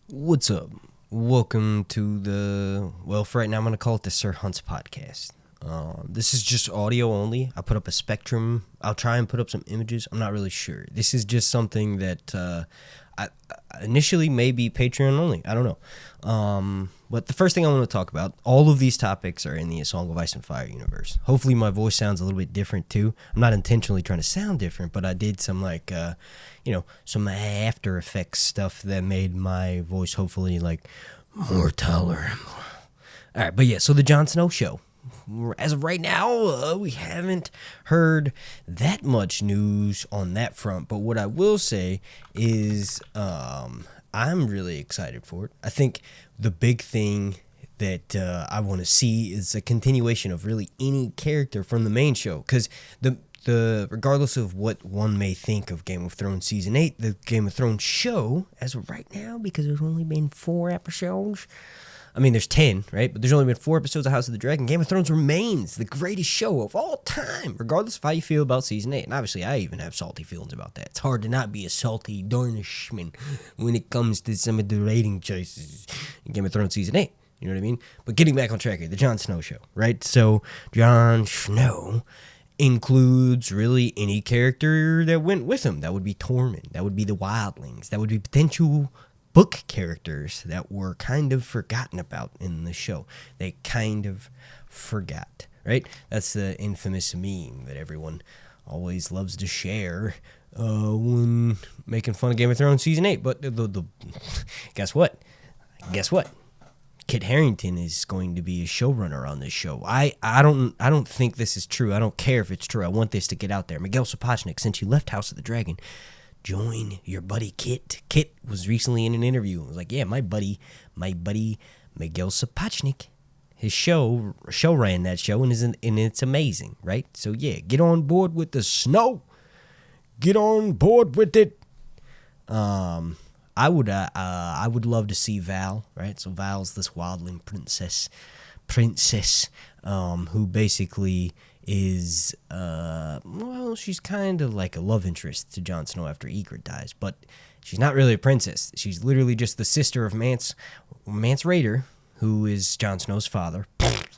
What's up? Welcome to the, well, for right now I'm going to call it the Sir Hunt's podcast. This is just audio only. I put up a spectrum. I'll try and put up some images. I'm not really sure. This is just something that I initially may be Patreon only. I don't know. But the first thing I want to talk about, all of these topics are in the A Song of Ice and Fire universe. Hopefully my voice sounds a little bit different too. I'm not intentionally trying to sound different, but I did some some After Effects stuff that made my voice hopefully like more tolerable. All right, but yeah, so the Jon Snow show. As of right now, we haven't heard that much news on that front. But what I will say is I'm really excited for it. I think the big thing that I want to see is a continuation of really any character from the main show. Because the regardless of what one may think of Game of Thrones Season 8, the Game of Thrones show, as of right now, because there's only been 4 episodes... I mean, there's 10, right? But there's only been 4 episodes of House of the Dragon. Game of Thrones remains the greatest show of all time, regardless of how you feel about Season 8. And obviously, I even have salty feelings about that. It's hard to not be a salty Dornishman when it comes to some of the rating choices in Game of Thrones Season 8. You know what I mean? But getting back on track here, the Jon Snow show, right? So, Jon Snow includes really any character that went with him. That would be Tormund. That would be the Wildlings. That would be potential book characters that were kind of forgotten about in the show. They kind of forgot, right? That's the infamous meme that everyone always loves to share when making fun of Game of Thrones Season 8. But guess what? Kit Harington is going to be a showrunner on this show. I don't think this is true. I don't care if it's true. I want this to get out there. Miguel Sapochnik, since you left House of the Dragon, join your buddy Kit. Kit was recently in an interview. It was like, yeah, my buddy Miguel Sapochnik, his show ran that show, and it's amazing, right? So yeah, get on board with the Snow. Get on board with it. I would love to see Val, right? So Val's this wildling princess, who basically is, she's kind of like a love interest to Jon Snow after Ygritte dies, but she's not really a princess. She's literally just the sister of Mance Rayder, who is Jon Snow's father.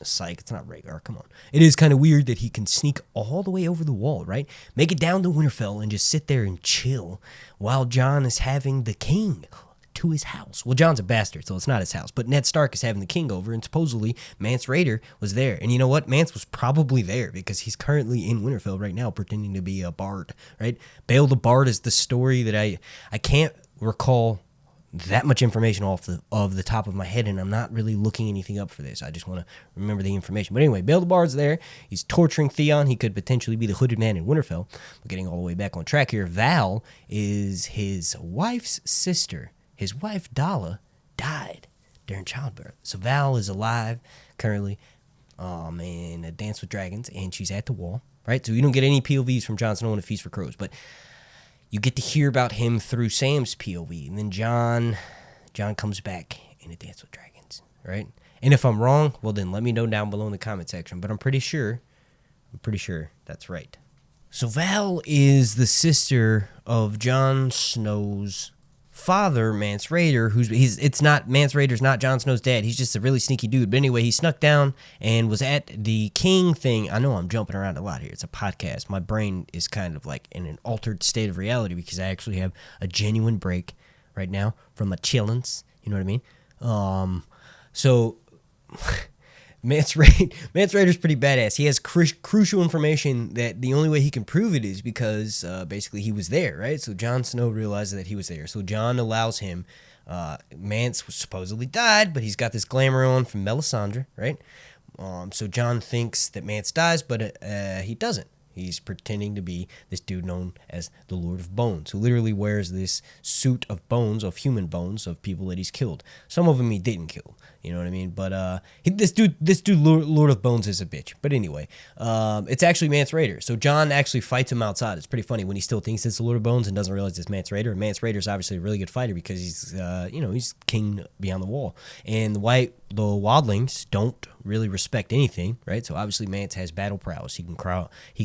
Psych, it's not Rhaegar, come on. It is kind of weird that he can sneak all the way over the wall, right? Make it down to Winterfell and just sit there and chill while Jon is having the king to his house. Well, Jon's a bastard, so it's not his house. But Ned Stark is having the king over, and supposedly Mance Rayder was there. And you know what? Mance was probably there because he's currently in Winterfell right now pretending to be a bard, right? Bale the Bard is the story that I can't recall that much information off the top of my head, and I'm not really looking anything up for this. I just want to remember the information. But anyway, Bale the Bard's there. He's torturing Theon. He could potentially be the hooded man in Winterfell. But getting all the way back on track here, Val is his wife's sister. His wife, Dala, died during childbirth. So Val is alive currently in A Dance with Dragons, and she's at the wall, right? So you don't get any POVs from Jon Snow in A Feast for Crows, but you get to hear about him through Sam's POV. And then Jon comes back in A Dance with Dragons, right? And if I'm wrong, well, then let me know down below in the comment section. But I'm pretty sure that's right. So Val is the sister of Jon Snow's father, Mance Rayder, Mance Rayder's not Jon Snow's dad. He's just a really sneaky dude. But anyway, he snuck down and was at the king thing. I know I'm jumping around a lot here. It's a podcast. My brain is kind of like in an altered state of reality because I actually have a genuine break right now from my chillins. You know what I mean? So Mance Rayder's pretty badass. He has crucial information that the only way he can prove it is because basically he was there, right? So Jon Snow realizes that he was there. So Jon allows him. Mance supposedly died, but he's got this glamour on from Melisandre, right? So Jon thinks that Mance dies, but he doesn't. He's pretending to be this dude known as the Lord of Bones, who literally wears this suit of bones, of human bones, of people that he's killed. Some of them he didn't kill, you know what I mean? But this dude, Lord of Bones, is a bitch. But anyway, it's actually Mance Rayder. So Jon actually fights him outside. It's pretty funny when he still thinks it's the Lord of Bones and doesn't realize it's Mance Rayder. And Mance Rayder's obviously a really good fighter because he's, he's king beyond the wall. And the wildlings don't really respect anything, right? So obviously Mance has battle prowess. He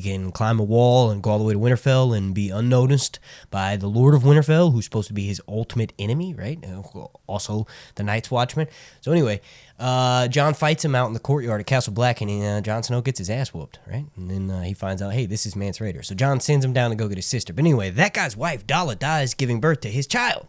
can climb a wall and go all the way to Winterfell and be unnoticed by the Lord of Winterfell, who's supposed to be his ultimate enemy, right? Also the Night's Watchman. So anyway, Jon fights him out in the courtyard at Castle Black, and Jon Snow gets his ass whooped, right? And then he finds out, hey, this is Mance Rayder. So Jon sends him down to go get his sister. But anyway, that guy's wife, Dalla, dies giving birth to his child.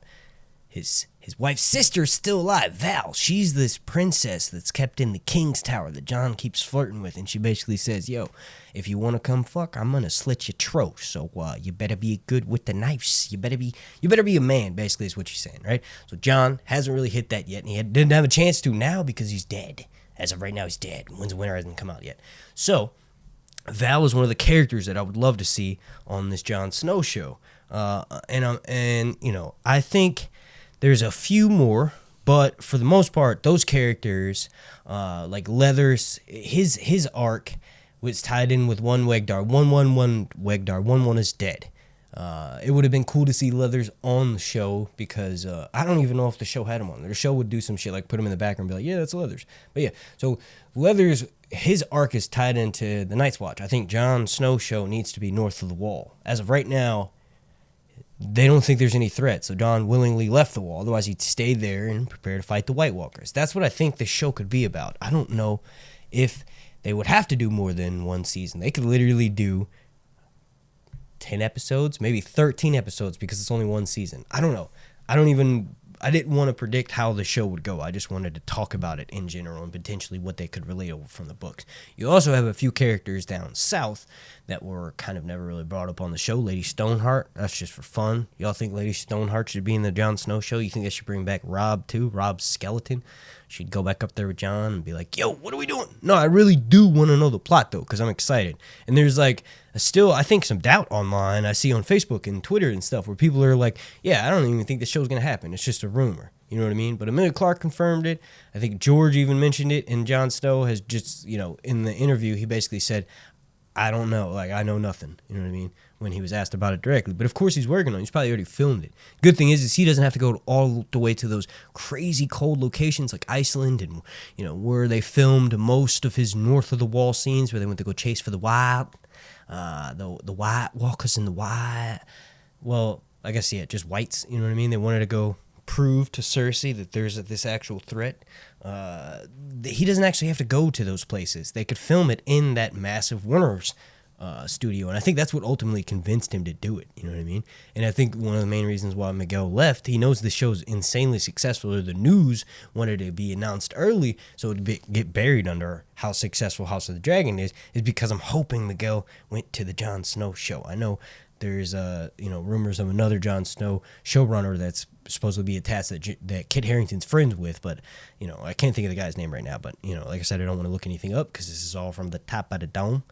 His wife's sister's still alive, Val. She's this princess that's kept in the king's tower that Jon keeps flirting with, and she basically says, yo, if you want to come fuck, I'm going to slit your throat, so you better be good with the knives. You better be a man, basically is what she's saying, right? So Jon hasn't really hit that yet, and he didn't have a chance to now because he's dead. As of right now, he's dead. Winds of Winter hasn't come out yet. So Val is one of the characters that I would love to see on this Jon Snow show. And you know, I think there's a few more, but for the most part, those characters, like Leathers, his arc was tied in with one Wegdar. One Wegdar. One is dead. It would have been cool to see Leathers on the show because I don't even know if the show had him on. The show would do some shit like put him in the background and be like, yeah, that's Leathers. But yeah, so Leathers, his arc is tied into the Night's Watch. I think Jon Snow show needs to be north of the Wall. As of right now, they don't think there's any threat, so Jon willingly left the Wall. Otherwise, he'd stay there and prepare to fight the White Walkers. That's what I think this show could be about. I don't know if they would have to do more than one season. They could literally do 10 episodes, maybe 13 episodes, because it's only one season. I don't know. I didn't want to predict how the show would go. I just wanted to talk about it in general and potentially what they could relate over from the books. You also have a few characters down south that were kind of never really brought up on the show. Lady Stoneheart, that's just for fun. Y'all think Lady Stoneheart should be in the Jon Snow show? You think they should bring back Robb too? Robb's skeleton? She'd go back up there with Jon and be like, yo, what are we doing? No, I really do want to know the plot though, because I'm excited. And there's like still, I think, some doubt online I see on Facebook and Twitter and stuff where people are like, yeah, I don't even think the show's going to happen. It's just a rumor. You know what I mean? But Emilia Clarke confirmed it. I think George even mentioned it. And Jon Snow has just, you know, in the interview, he basically said, I don't know. Like, I know nothing. You know what I mean? When he was asked about it directly. But of course he's working on it. He's probably already filmed it. Good thing is he doesn't have to go all the way to those crazy cold locations like Iceland and, you know, where they filmed most of his north of the wall scenes where they went to go chase for the White Walkers and the White. Well, I guess, yeah, just whites. You know what I mean? They wanted to go prove to Cersei that there's this actual threat. He doesn't actually have to go to those places. They could film it in that massive Warner's studio, and I think that's what ultimately convinced him to do it. You know what I mean? And I think one of the main reasons why Miguel left, he knows the show's insanely successful, or the news wanted it to be announced early so it would get buried under how successful House of the Dragon is because I'm hoping Miguel went to the Jon Snow show. I know there's rumors of another Jon Snow showrunner that's supposed to be attached that Kit Harington's friends with, but you know, I can't think of the guy's name right now. But you know, like I said, I don't want to look anything up because this is all from the top of the dome.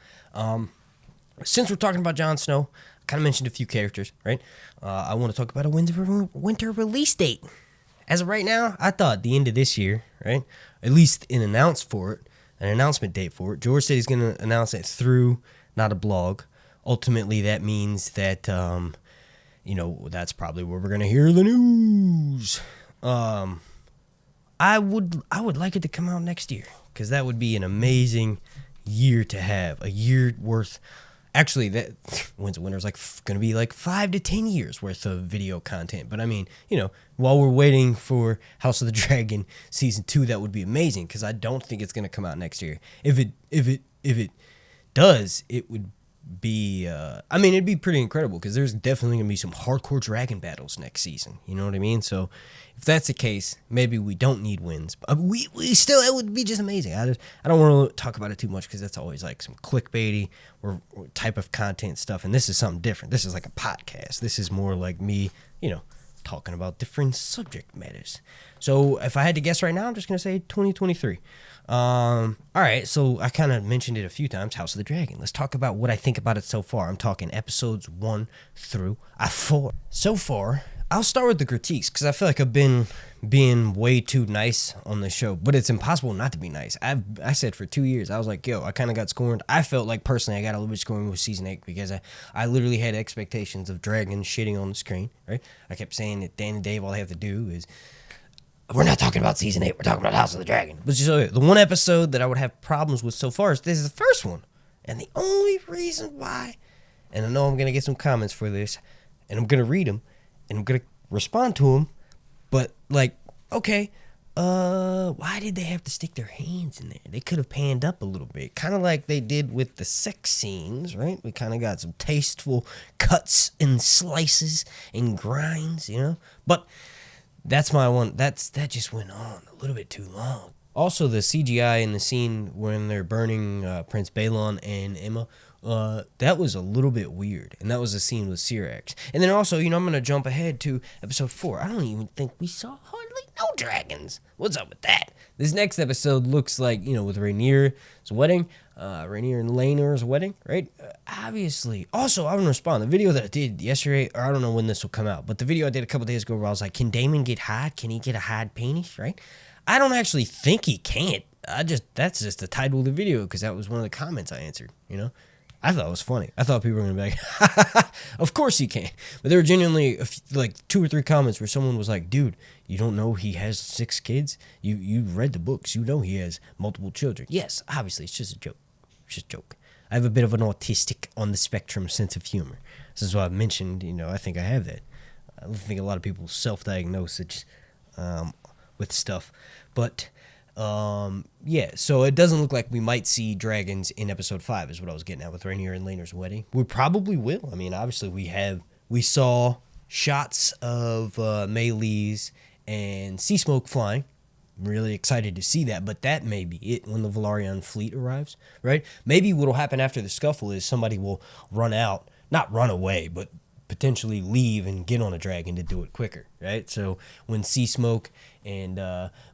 Since we're talking about Jon Snow, I kind of mentioned a few characters, right? I want to talk about a winter release date. As of right now, I thought the end of this year, right? At least an announcement date for it. George said he's going to announce it through, not a blog. Ultimately, that means that, that's probably where we're going to hear the news. I would like it to come out next year because that would be an amazing year to have. A year worth. Actually, that Winds of Winter is like going to be like 5 to 10 years worth of video content. But I mean, you know, while we're waiting for House of the Dragon season 2, that would be amazing because I don't think it's going to come out next year. If it does, it would be it'd be pretty incredible because there's definitely gonna be some hardcore dragon battles next season. You know what I mean? So if that's the case, maybe we don't need wins. We still, it would be just amazing. I don't want to talk about it too much because that's always like some clickbaity or type of content stuff, and this is something different. This is like a podcast. This is more like me, you know, talking about different subject matters. So if I had to guess right now, I'm just gonna say 2023. All right, so I kind of mentioned it a few times, House of the Dragon. Let's talk about what I think about it so far. I'm talking episodes 1 through 4. So far, I'll start with the critiques because I feel like I've been being way too nice on the show, but it's impossible not to be nice. I said for 2 years, I was like, yo, I kind of got scorned. I felt like personally I got a little bit scorned with season 8 because I literally had expectations of dragons shitting on the screen, right? I kept saying that Dan and Dave, all they have to do is we're not talking about season 8. We're talking about House of the Dragon. But so the one episode that I would have problems with so far is this is the first one. And the only reason why, and I know I'm going to get some comments for this, and I'm going to read them, and I'm going to respond to them, but like, okay, why did they have to stick their hands in there? They could have panned up a little bit, kind of like they did with the sex scenes, right? We kind of got some tasteful cuts and slices and grinds, you know? But that's my one. That just went on a little bit too long. Also, the CGI in the scene when they're burning Prince Balon and Emma, that was a little bit weird. And that was a scene with Syrax. And then also, I'm going to jump ahead to episode 4. I don't even think we saw hardly no dragons. What's up with that? This next episode looks like, with Rhaenyra's wedding, Rhaenyra and Laena's wedding, right? Obviously. Also, I want to respond. The video that I did yesterday, or I don't know when this will come out, but the video I did a couple days ago where I was like, can Daemon get hide? Can he get a hide penis, right? I don't actually think he can't. That's just the title of the video because that was one of the comments I answered, I thought it was funny. I thought people were going to be like, of course he can. But there were genuinely like 2 or 3 comments where someone was like, dude, you don't know he has 6 kids? You read the books. You know he has multiple children. Yes, obviously, it's just a joke. It's just a joke. I have a bit of an autistic on the spectrum sense of humor. This is why I mentioned, I think I have that. I think a lot of people self-diagnose it with stuff. But yeah, so it doesn't look like we might see dragons in episode 5 is what I was getting at with Rhaenyra and Laena's wedding. We probably will. I mean, obviously we saw shots of Melees and sea smoke flying. I'm really excited to see that, but that may be it when the Velaryon fleet arrives, right? Maybe what'll happen after the scuffle is somebody will run out, not run away, but potentially leave and get on a dragon to do it quicker, right? So when sea smoke and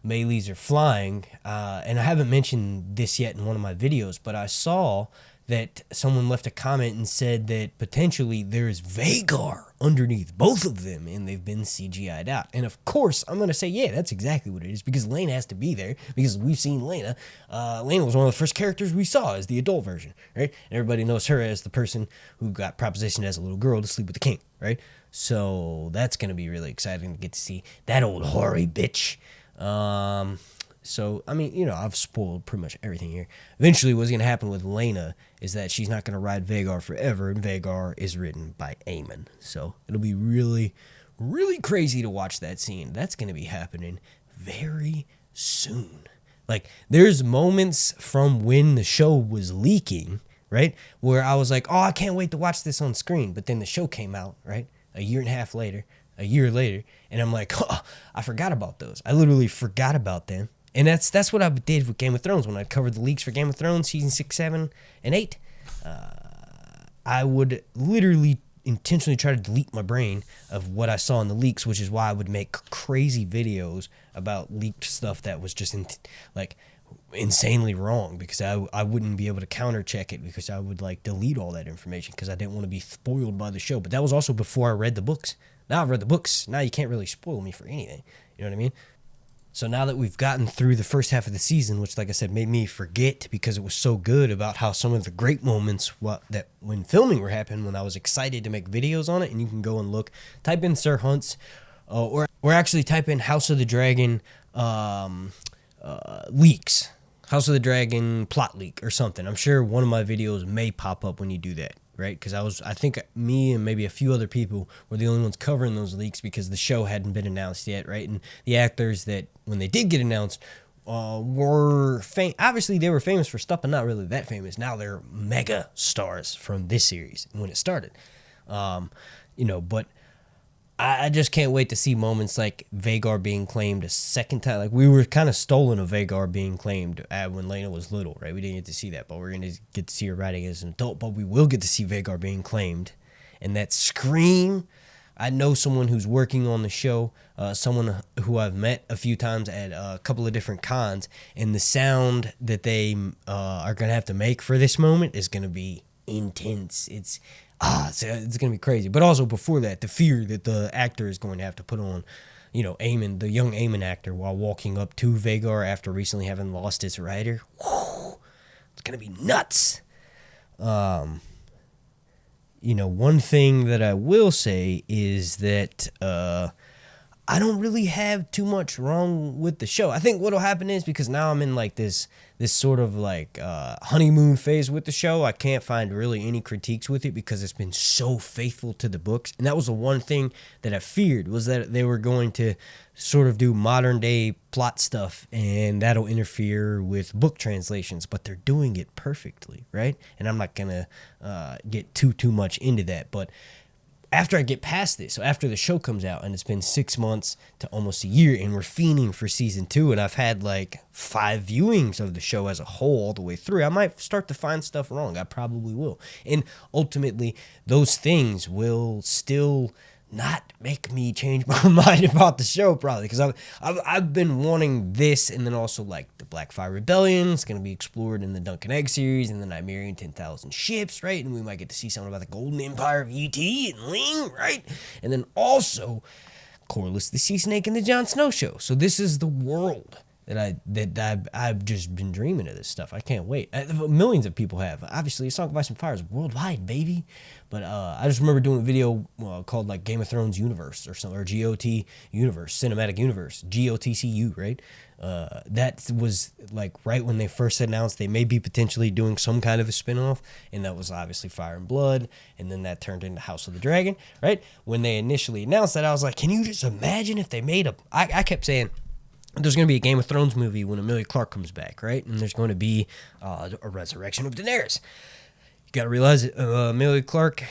Melees are flying, and I haven't mentioned this yet in one of my videos, but I saw that someone left a comment and said that potentially there's Vhagar underneath both of them and they've been CGI'd out. And of course, I'm going to say, yeah, that's exactly what it is because Laena has to be there because we've seen Laena. Laena was one of the first characters we saw as the adult version, right? And everybody knows her as the person who got propositioned as a little girl to sleep with the king, right? So that's going to be really exciting to get to see that old hoary bitch. So, I mean, I've spoiled pretty much everything here. Eventually, what's going to happen with Laena is that she's not going to ride Vhagar forever, and Vhagar is written by Aemon. So, it'll be really, really crazy to watch that scene. That's going to be happening very soon. Like, there's moments from when the show was leaking, right, where I was like, oh, I can't wait to watch this on screen. But then the show came out, right, a year later, and I'm like, oh, I forgot about those. I literally forgot about them. And that's what I did with Game of Thrones when I covered the leaks for Game of Thrones season 6, 7, and 8. I would literally intentionally try to delete my brain of what I saw in the leaks, which is why I would make crazy videos about leaked stuff that was just insanely wrong because I wouldn't be able to counter check it because I would delete all that information because I didn't want to be spoiled by the show. But that was also before I read the books. Now I've read the books. Now you can't really spoil me for anything. You know what I mean? So now that we've gotten through the first half of the season, which, like I said, made me forget because it was so good about how some of the great moments that when filming were happening, when I was excited to make videos on it, and you can go and look, type in Sir Hunt's, or actually type in House of the Dragon leaks, House of the Dragon plot leak or something. I'm sure one of my videos may pop up when you do that. Right, because I think me and maybe a few other people were the only ones covering those leaks because the show hadn't been announced yet, right? And the actors that, when they did get announced, were obviously they were famous for stuff, but not really that famous. Now they're mega stars from this series when it started, But I just can't wait to see moments like Vhagar being claimed a second time. Like we were kind of stolen of Vhagar being claimed when Laena was little, right? We didn't get to see that, but we're going to get to see her riding as an adult. But we will get to see Vhagar being claimed. And that scream, I know someone who's working on the show, someone who I've met a few times at a couple of different cons, and the sound that they are going to have to make for this moment is going to be intense. It's going to be crazy. But also before that, the fear that the actor is going to have to put on, Aemon, the young Aemon actor, while walking up to Vhagar after recently having lost his rider. Whew, it's going to be nuts. One thing that I will say is that I don't really have too much wrong with the show. I think what'll happen is, because now I'm in like this sort of like honeymoon phase with the show, I can't find really any critiques with it because it's been so faithful to the books. And that was the one thing that I feared, was that they were going to sort of do modern day plot stuff and that'll interfere with book translations, but they're doing it perfectly, right? And I'm not gonna get too much into that, but after I get past this, so after the show comes out and it's been 6 months to almost a year and we're fiending for season 2 and I've had like 5 viewings of the show as a whole all the way through, I might start to find stuff wrong. I probably will. And ultimately, those things will still not make me change my mind about the show, probably, because I've been wanting this, and then also like the Blackfire Rebellion is going to be explored in the Duncan Egg series, and the Nigerian 10,000 ships, right? And we might get to see something about the Golden Empire of E.T. and Ling, right? And then also Corlys the Sea Snake and the Jon Snow show. So this is the world that I've just been dreaming of this stuff. I can't wait. Millions of people have. Obviously, A Song of Ice and Fire is worldwide, baby. But I just remember doing a video called like Game of Thrones Universe or something, or GOT Universe, Cinematic Universe, GOTCU, right? That was like right when they first announced they may be potentially doing some kind of a spinoff, and that was obviously Fire and Blood, and then that turned into House of the Dragon, right? When they initially announced that, I was like, can you just imagine if they made I kept saying, there's going to be a Game of Thrones movie when Emilia Clarke comes back, right? And there's going to be a resurrection of Daenerys. You got to realize Emilia Clarke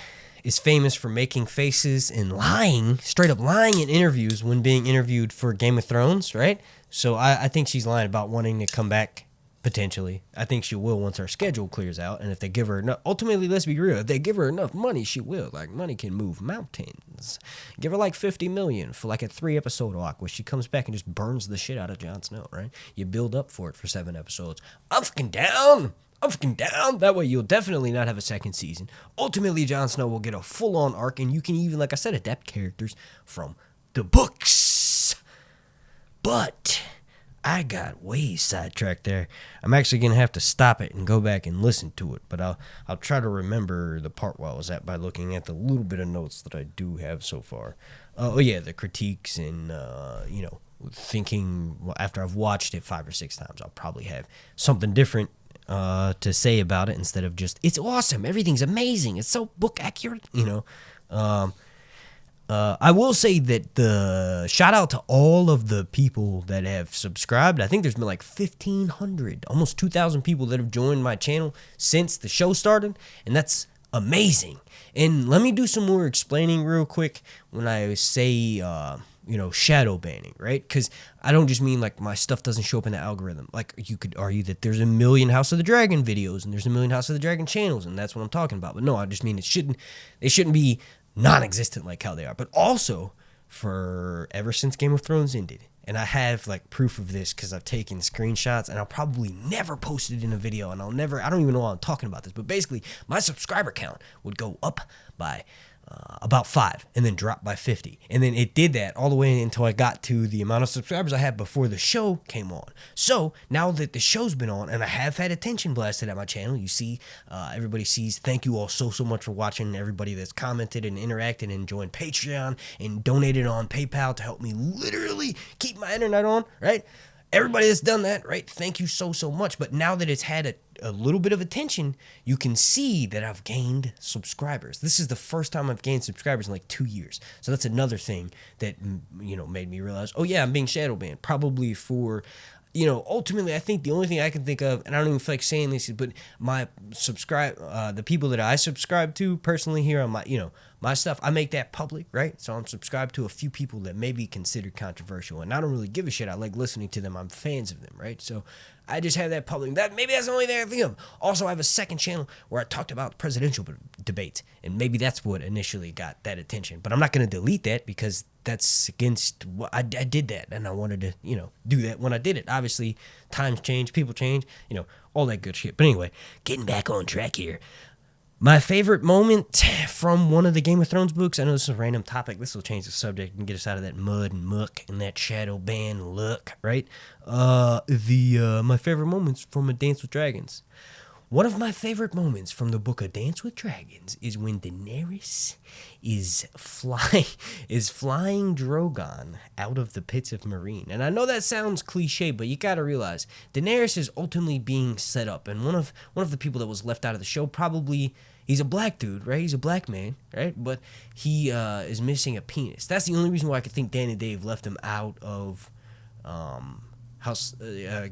is famous for making faces and lying, straight up lying in interviews when being interviewed for Game of Thrones, right? So I think she's lying about wanting to come back, potentially. I think she will once her schedule clears out. And if they give her enough, ultimately, let's be real, if they give her enough money, she will. Like, money can move mountains. Give her like $50 million for like a 3-episode arc where she comes back and just burns the shit out of Jon Snow, right? You build up for it for 7 episodes. I'm fucking down. I'm fucking down. That way you'll definitely not have a second season. Ultimately, Jon Snow will get a full-on arc, and you can even, like I said, adapt characters from the books. But I got way sidetracked there. I'm actually going to have to stop it and go back and listen to it. But I'll try to remember the part where I was at by looking at the little bit of notes that I do have so far. Oh, yeah, the critiques and, thinking after I've watched it 5 or 6 times, I'll probably have something different to say about it instead of just, it's awesome, everything's amazing, it's so book accurate, I will say that the shout out to all of the people that have subscribed. I think there's been like 1,500, almost 2,000 people that have joined my channel since the show started, and that's amazing. And let me do some more explaining real quick when I say shadow banning, right? Because I don't just mean like my stuff doesn't show up in the algorithm. Like, you could argue that there's a million House of the Dragon videos and there's a million House of the Dragon channels, and that's what I'm talking about. But no, I just mean they shouldn't be non-existent like how they are. But also, for ever since Game of Thrones ended, and I have like proof of this because I've taken screenshots, and I'll probably never post it in a video, and I don't even know why I'm talking about this, but basically my subscriber count would go up by about 5 and then drop by 50. And then it did that all the way until I got to the amount of subscribers I had before the show came on. So now that the show's been on and I have had attention blasted at my channel, you see, everybody sees, thank you all so much for watching, everybody that's commented and interacted and joined Patreon and donated on PayPal to help me literally keep my internet on, right? Everybody that's done that, right? Thank you so much. But now that it's had a little bit of attention, you can see that I've gained subscribers. This is the first time I've gained subscribers in like 2 years. So that's another thing that, made me realize, oh yeah, I'm being shadow banned. Probably for, ultimately, I think the only thing I can think of, and I don't even feel like saying this, but my the people that I subscribe to personally here on my, my stuff, I make that public, right? So I'm subscribed to a few people that may be considered controversial, and I don't really give a shit. I like listening to them. I'm fans of them, right? So I just have that public. Maybe that's the only thing I think of. Also, I have a second channel where I talked about presidential debates, and maybe that's what initially got that attention. But I'm not going to delete that because that's against what I did that, and I wanted to, do that when I did it. Obviously, times change, people change, all that good shit. But anyway, getting back on track here. My favorite moment from one of the Game of Thrones books, I know this is a random topic, this will change the subject and get us out of that mud and muck and that shadow ban look, right? My favorite moments from A Dance with Dragons One of my favorite moments from the book of Dance with Dragons is when Daenerys is flying Drogon out of the pits of Meereen. And I know that sounds cliche, but you gotta realize Daenerys is ultimately being set up, and one of the people that was left out of the show, probably he's a black dude, right? He's a black man, right? But he is missing a penis. That's the only reason why I could think Dan and Dave left him out of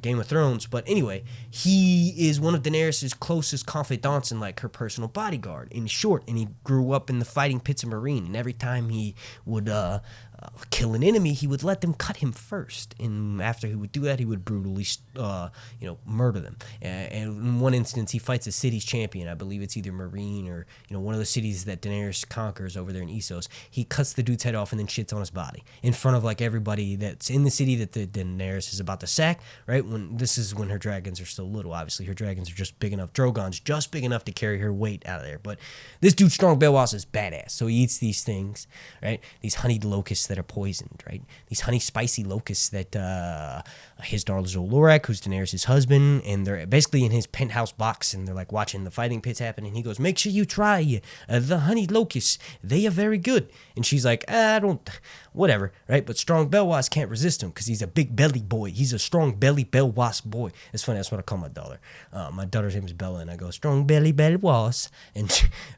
Game of Thrones. But anyway, he is one of Daenerys' closest confidants and like her personal bodyguard in short, and he grew up in the fighting pits of Meereen, and every time he would kill an enemy, he would let them cut him first, and after he would do that, he would brutally murder them. And in one instance, he fights a city's champion. I believe it's either Meereen or one of the cities that Daenerys conquers over there in Essos. He cuts the dude's head off and then shits on his body in front of like everybody that's in the city that the Daenerys is about to sack, right? This is when her dragons are still little. Obviously, her dragons are just big enough. Drogon's just big enough to carry her weight out of there. But this dude, Strong Belwas, is badass. So he eats these things, right? These honeyed locusts that are poisoned, right? These honey spicy locusts that his daughter's Lorak, who's Daenerys' husband, and they're basically in his penthouse box, and they're like watching the fighting pits happen, and he goes, make sure you try the honey locusts. They are very good. And she's like, I don't, whatever, right? But Strong Belwas can't resist him because he's a big belly boy. He's a strong belly Belwas boy. It's funny, that's what I call my daughter. My daughter's name is Bella, and I go, strong belly Belwas, and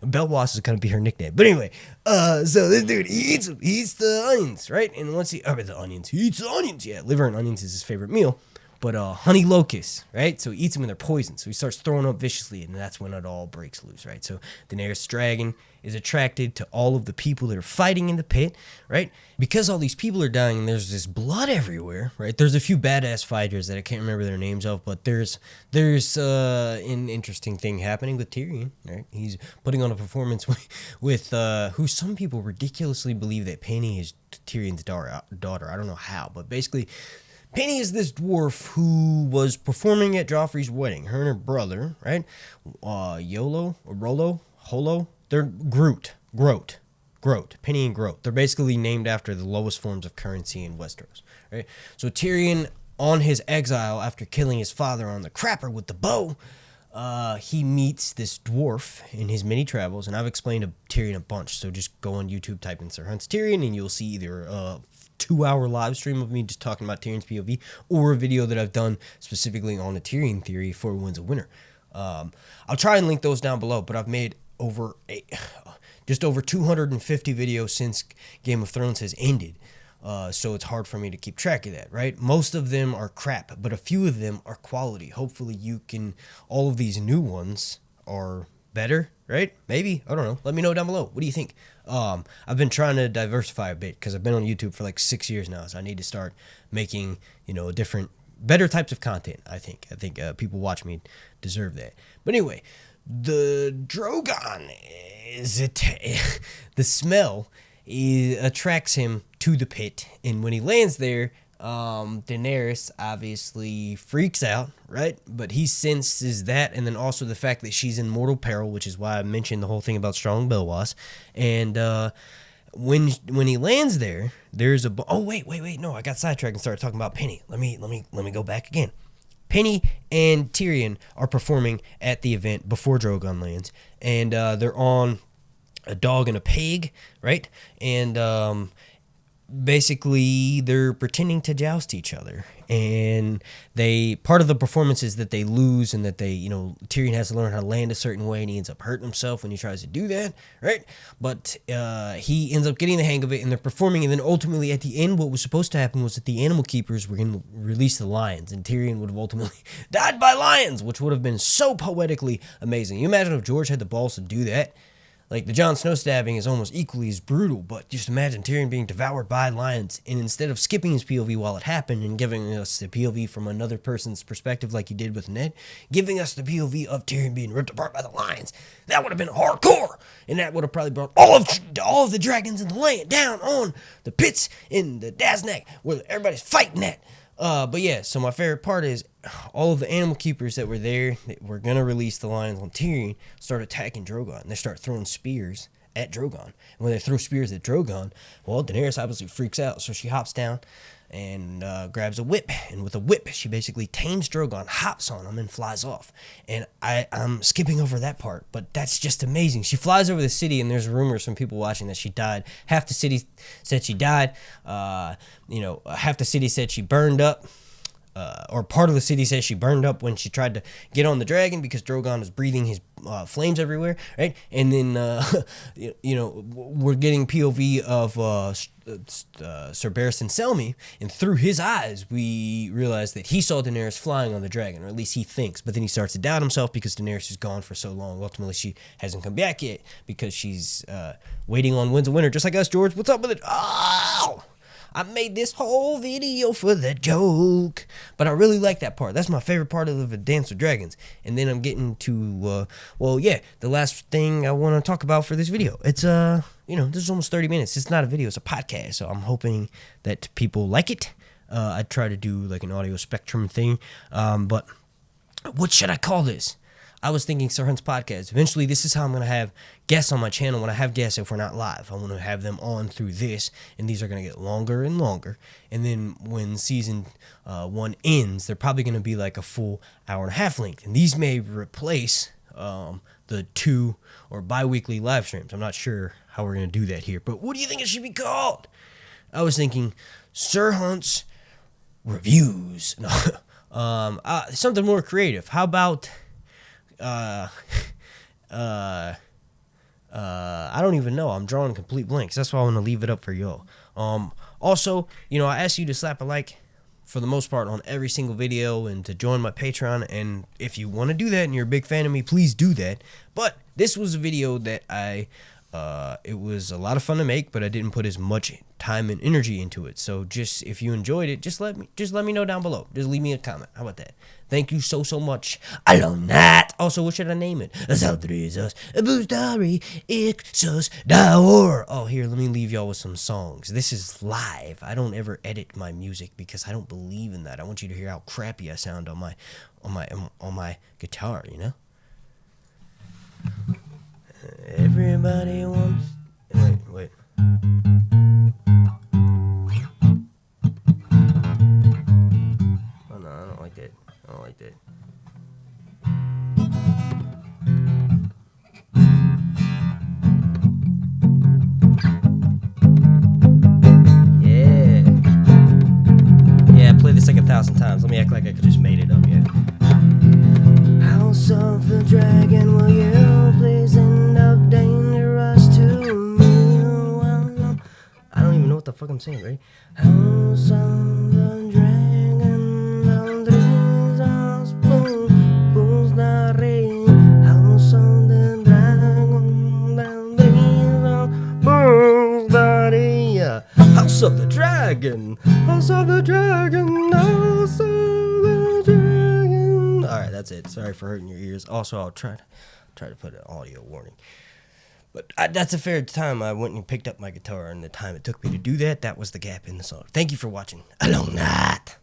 Belwas is going to be her nickname. But anyway, so this dude, he eats the onions, right? And once he eats the onions, yeah, liver and onions is his favorite meal. But honey locusts, right? So he eats them and they're poison. So he starts throwing up viciously, and that's when it all breaks loose, right? So Daenerys' dragon is attracted to all of the people that are fighting in the pit, right? Because all these people are dying and there's this blood everywhere, right? There's a few badass fighters that I can't remember their names of, but there's an interesting thing happening with Tyrion, right? He's putting on a performance with who some people ridiculously believe that Penny is Tyrion's daughter. I don't know how, but basically Penny is this dwarf who was performing at Joffrey's wedding. Her and her brother, right? Holo. They're Groot. Penny and Groot. They're basically named after the lowest forms of currency in Westeros, right? So Tyrion, on his exile after killing his father on the crapper with the bow, he meets this dwarf in his many travels, and I've explained to Tyrion a bunch, so just go on YouTube, type in Sir Hunts Tyrion, and you'll see either 2-hour live stream of me just talking about Tyrion's POV, or a video that I've done specifically on the Tyrion theory for Wins a Winner. I'll try and link those down below, but I've made just over 250 videos since Game of Thrones has ended. So it's hard for me to keep track of that, right? Most of them are crap, but a few of them are quality. Hopefully all of these new ones are better, right? Maybe, I don't know. Let me know down below. What do you think? I've been trying to diversify a bit because I've been on YouTube for like 6 years now, so I need to start making, better types of content. I think people watch me deserve that. But anyway, the Drogon the smell attracts him to the pit, and when he lands there, Daenerys obviously freaks out, right? But he senses that, and then also the fact that she's in mortal peril, which is why I mentioned the whole thing about Strong Belwas. And when he lands there, there's a wait, no, I got sidetracked and started talking about Penny. Let me go back again. Penny and Tyrion are performing at the event before Drogon lands, and they're on a dog and a pig, right? And basically they're pretending to joust each other, and part of the performance is that they lose, and that Tyrion has to learn how to land a certain way, and he ends up hurting himself when he tries to do that, right? But he ends up getting the hang of it, and they're performing, and then ultimately at the end, what was supposed to happen was that the animal keepers were going to release the lions, and Tyrion would have ultimately died by lions, which would have been so poetically amazing. You imagine if George had the balls to do that. Like, the Jon Snow stabbing is almost equally as brutal, but just imagine Tyrion being devoured by lions, and instead of skipping his POV while it happened and giving us the POV from another person's perspective like he did with Ned, giving us the POV of Tyrion being ripped apart by the lions, that would have been hardcore, and that would have probably brought all of the dragons in the land down on the pits in the Daznak, where everybody's fighting at. But yeah, so my favorite part is all of the animal keepers that were there, that were going to release the lions on Tyrion, start attacking Drogon. They start throwing spears at Drogon. And when they throw spears at Drogon, well, Daenerys obviously freaks out, so she hops down and grabs a whip, and with a whip she basically tames Drogon, hops on him, and flies off. And I'm skipping over that part, but that's just amazing. She flies over the city, and there's rumors from people watching that she died. Half the city said she died. Half the city said she burned up. Or part of the city says she burned up when she tried to get on the dragon because Drogon is breathing his flames everywhere, right? And then, we're getting POV of Sir Barristan Selmy, and through his eyes, we realize that he saw Daenerys flying on the dragon, or at least he thinks. But then he starts to doubt himself because Daenerys is gone for so long. Ultimately, she hasn't come back yet because she's waiting on Winds of Winter, just like us, George. What's up with it? Oh! I made this whole video for the joke, but I really like that part. That's my favorite part of the Dance with Dragons. And then I'm getting to, the last thing I want to talk about for this video. It's, this is almost 30 minutes. It's not a video, it's a podcast, so I'm hoping that people like it. I try to do like an audio spectrum thing, but what should I call this? I was thinking Sir Hunt's podcast. Eventually, this is how I'm going to have guests on my channel. When I have guests, if we're not live, I want to have them on through this, and these are going to get longer and longer. And then when season 1 ends, they're probably going to be like a full hour and a half length. And these may replace the 2 or bi-weekly live streams. I'm not sure how we're going to do that here. But what do you think it should be called? I was thinking Sir Hunt's Reviews. No, something more creative. How about... I don't even know. I'm drawing complete blanks. That's why I want to leave it up for y'all. Also, I asked you to slap a like for the most part on every single video and to join my Patreon. And if you want to do that and you're a big fan of me, please do that. But this was a video that it was a lot of fun to make, but I didn't put as much time and energy into it. So just, if you enjoyed it, just let me know down below. Just leave me a comment. How about that? Thank you so much. Alon that. Also, what should I name it? Oh, here, let me leave y'all with some songs. This is live. I don't ever edit my music because I don't believe in that. I want you to hear how crappy I sound on my guitar, Everybody wants... Wait. Oh, no, I don't like that. I don't like that. Yeah, I played this like 1,000 times. Let me act like I could just made it up, yeah. House of the Dragon, will you please end up dangerous to me? I don't even know what the fuck I'm saying, right? House of the Dragon, the trees are spoons the rain. House of the Dragon, the trees are spoons the rain. House of the Dragon, House of the Dragon, House of the Dragon. Alright, that's it. Sorry for hurting your ears. Also, I'll try to put an audio warning. But that's a fair time. I went and picked up my guitar, and the time it took me to do that, that was the gap in the song. Thank you for watching. Along that.